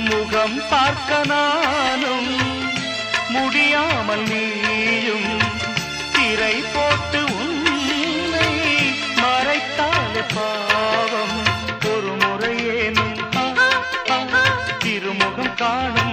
முகம் பார்க்க நானும் முடியாமல் நீயும் திரை போட்டு உன்னை மறைத்தாலே பாவம் ஒரு முறையேனும் திருமுகம் காணும்